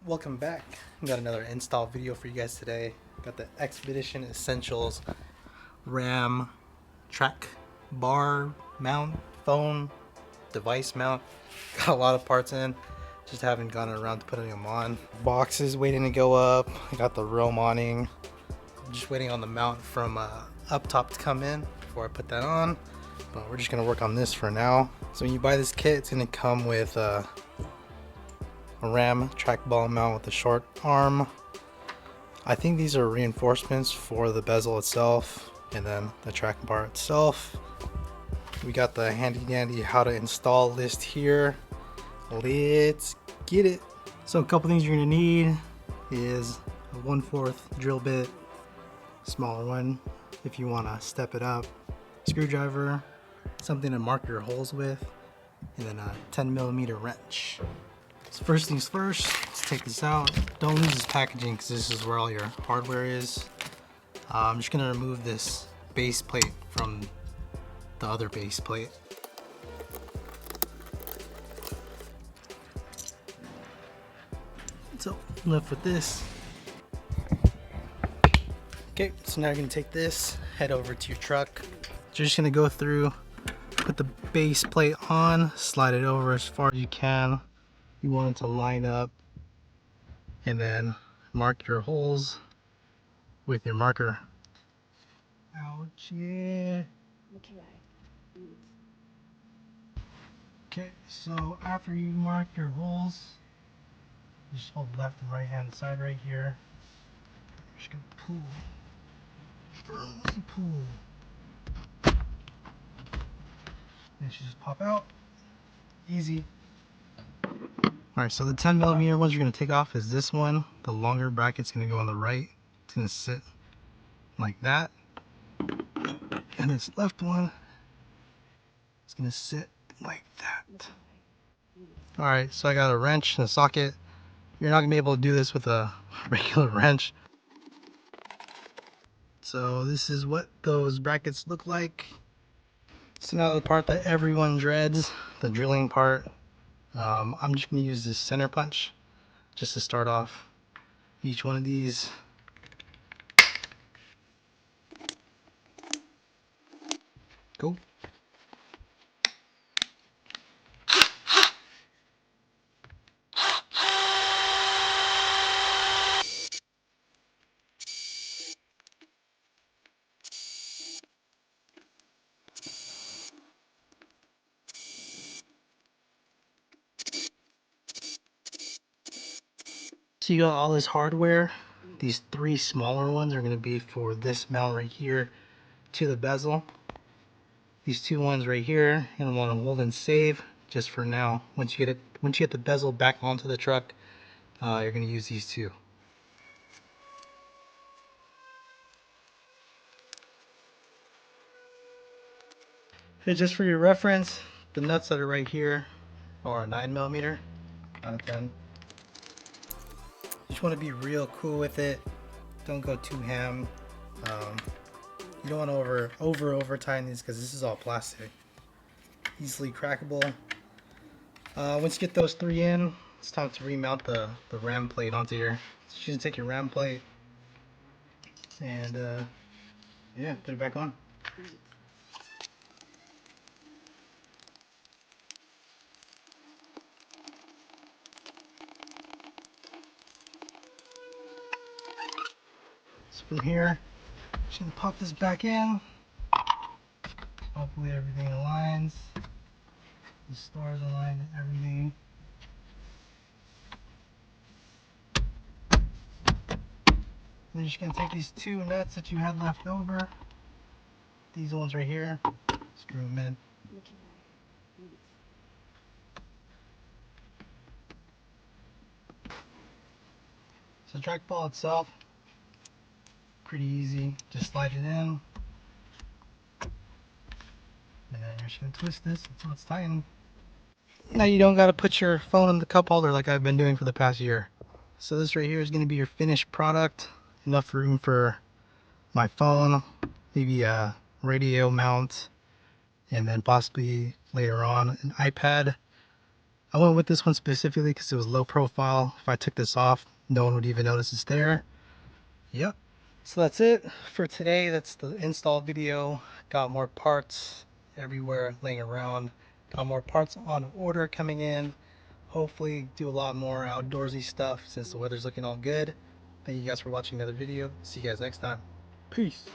Welcome back. Got another install video for you guys today. Got the Expedition Essentials RAM track bar mount, phone, device mount. Got a lot of parts in. Just haven't gotten around to putting them on. Boxes waiting to go up. I got the Roam awning. Just waiting on the mount from Uptop to come in before I put that on. But we're just gonna work on this for now. So when you buy this kit, it's gonna come with a RAM trackball mount with a short arm. I think these are reinforcements for the bezel itself and then the track bar itself. We got the handy dandy how to install list here. Let's get it. So a couple things you're gonna need is a 1/4 drill bit, smaller one if you want to step it up, screwdriver, something to mark your holes with, and then a 10mm wrench. So first things first, let's take this out. Don't lose this packaging because this is where all your hardware is. I'm just gonna remove this base plate from the other base plate. So left with this. Okay, so now you're gonna take this, head over to your truck. You're just gonna go through, put the base plate on, slide it over as far as you can. You want it to line up, and then mark your holes with your marker. Ouch, yeah. Okay, so after you mark your holes, just hold left and right hand side right here. You're just gonna pull. Firmly pull. And it should just pop out. Easy. Alright, so the 10mm ones you're going to take off is this one. The longer bracket's going to go on the right. It's going to sit like that. And this left one is going to sit like that. Alright, so I got a wrench and a socket. You're not going to be able to do this with a regular wrench. So this is what those brackets look like. So now the part that everyone dreads, the drilling part. I'm just going to use this center punch just to start off each one of these. Go. So you got all this hardware. These three smaller ones are going to be for this mount right here to the bezel. These two ones right here, you're going to want to hold and save just for now. Once you get the bezel back onto the truck, you're going to use these two. Okay, just for your reference, the nuts that are right here are 9mm, not a 10. You just want to be real cool with it. Don't go too ham. You don't want to over tighten these because this is all plastic. Easily crackable. Once you get those three in, it's time to remount the RAM plate onto here. So you just take your RAM plate and yeah, put it back on. So from here, just gonna pop this back in. Hopefully everything aligns. The stars align and everything. Then you're just gonna take these two nuts that you had left over. These ones right here. Screw them in. So the trackball itself, pretty easy. Just slide it in. And then you're just gonna twist this until it's tightened. Now you don't gotta put your phone in the cup holder like I've been doing for the past year. So this right here is gonna be your finished product. Enough room for my phone, maybe a radio mount, and then possibly later on an iPad. I went with this one specifically because it was low profile. If I took this off, no one would even notice it's there. Yep. So that's it for today. That's the install video. Got more parts everywhere laying around. Got more parts on order coming in. Hopefully do a lot more outdoorsy stuff since the weather's looking all good. Thank you guys for watching another video. See you guys next time. Peace.